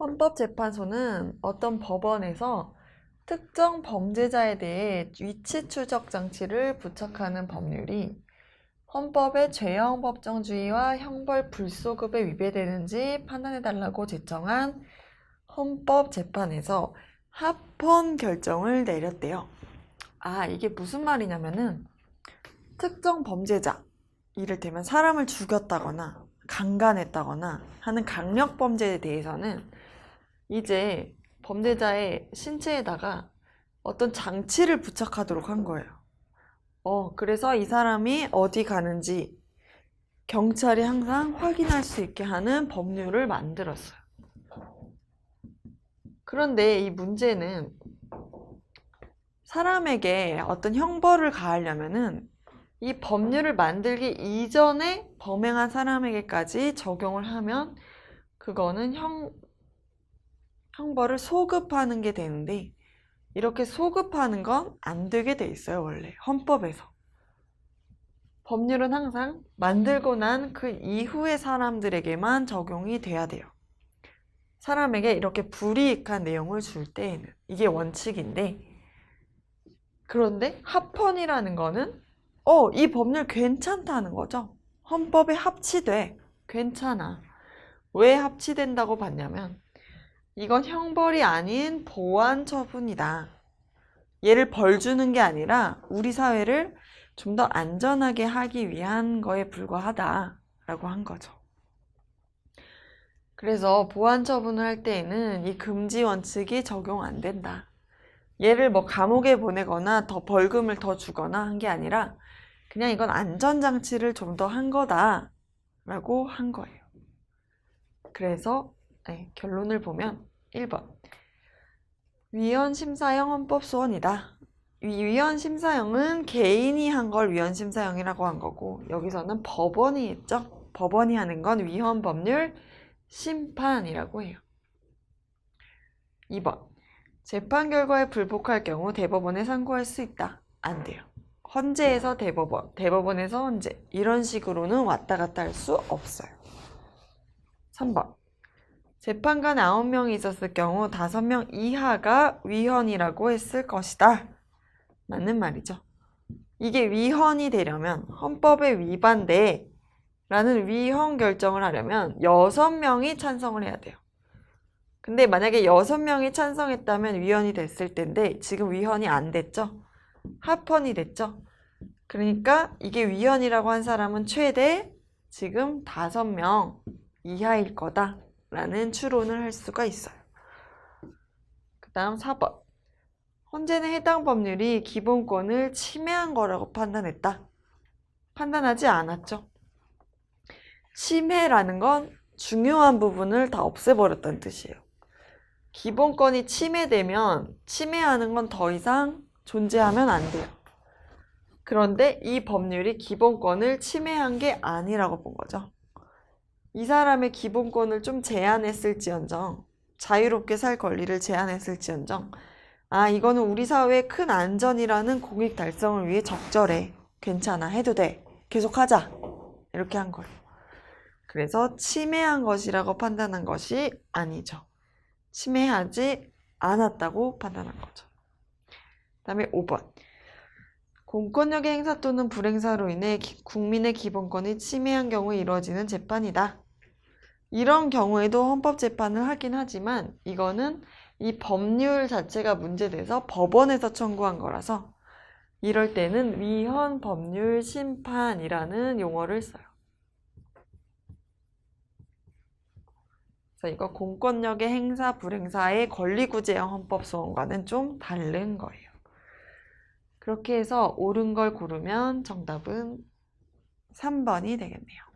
헌법재판소는 어떤 법원에서 특정 범죄자에 대해 위치 추적 장치를 부착하는 법률이 헌법의 죄형 법정주의와 형벌 불소급에 위배되는지 판단해달라고 제청한 헌법재판에서 합헌 결정을 내렸대요. 이게 무슨 말이냐면은 특정 범죄자, 이를테면 사람을 죽였다거나 강간했다거나 하는 강력 범죄에 대해서는 이제 범죄자의 신체에다가 어떤 장치를 부착하도록 한 거예요. 그래서 이 사람이 어디 가는지 경찰이 항상 확인할 수 있게 하는 법률을 만들었어요. 그런데 이 문제는 사람에게 어떤 형벌을 가하려면은 이 법률을 만들기 이전에 범행한 사람에게까지 적용을 하면 그거는 형벌을 소급하는 게 되는데 이렇게 소급하는 건 안 되게 돼 있어요. 원래 헌법에서. 법률은 항상 만들고 난 그 이후의 사람들에게만 적용이 돼야 돼요. 사람에게 이렇게 불이익한 내용을 줄 때에는 이게 원칙인데, 그런데 합헌이라는 거는 이 법률 괜찮다는 거죠. 헌법에 합치돼. 괜찮아. 왜 합치된다고 봤냐면 이건 형벌이 아닌 보완 처분이다. 얘를 벌 주는 게 아니라 우리 사회를 좀 더 안전하게 하기 위한 거에 불과하다라고 한 거죠. 그래서 보완 처분을 할 때에는 이 금지 원칙이 적용 안 된다. 얘를 감옥에 보내거나 더 벌금을 더 주거나 한 게 아니라 그냥 이건 안전장치를 좀 더 한 거다라고 한 거예요. 그래서 결론을 보면 1번 위헌심사형 헌법소원이다. 위헌심사형은 개인이 한 걸 위헌심사형이라고 한 거고, 여기서는 법원이 했죠. 법원이 하는 건 위헌법률 심판이라고 해요. 2번 재판 결과에 불복할 경우 대법원에 상고할 수 있다. 안 돼요. 헌재에서 대법원, 대법원에서 헌재, 이런 식으로는 왔다 갔다 할 수 없어요. 3번 재판관 9명이 있었을 경우 5명 이하가 위헌이라고 했을 것이다. 맞는 말이죠. 이게 위헌이 되려면 헌법에 위반돼 라는 위헌 결정을 하려면 6명이 찬성을 해야 돼요. 근데 만약에 6명이 찬성했다면 위헌이 됐을 텐데 지금 위헌이 안 됐죠. 합헌이 됐죠. 그러니까 이게 위헌이라고 한 사람은 최대 지금 5명 이하일 거다 라는 추론을 할 수가 있어요. 그 다음 4번 헌재는 해당 법률이 기본권을 침해한 거라고 판단했다. 판단하지 않았죠. 침해라는 건 중요한 부분을 다 없애버렸다는 뜻이에요. 기본권이 침해되면 침해하는 건 더 이상 존재하면 안 돼요. 그런데 이 법률이 기본권을 침해한 게 아니라고 본 거죠. 이 사람의 기본권을 좀 제한했을지언정, 자유롭게 살 권리를 제한했을지언정, 이거는 우리 사회의 큰 안전이라는 공익 달성을 위해 적절해. 괜찮아. 해도 돼. 계속하자. 이렇게 한 거예요. 그래서 침해한 것이라고 판단한 것이 아니죠. 침해하지 않았다고 판단한 거죠. 그 다음에 5번 공권력의 행사 또는 불행사로 인해 국민의 기본권이 침해한 경우에 이루어지는 재판이다. 이런 경우에도 헌법재판을 하긴 하지만 이거는 이 법률 자체가 문제돼서 법원에서 청구한 거라서 이럴 때는 위헌법률 심판이라는 용어를 써요. 그래서 이거 공권력의 행사, 불행사의 권리구제형 헌법소원과는 좀 다른 거예요. 그렇게 해서 옳은 걸 고르면 정답은 3번이 되겠네요.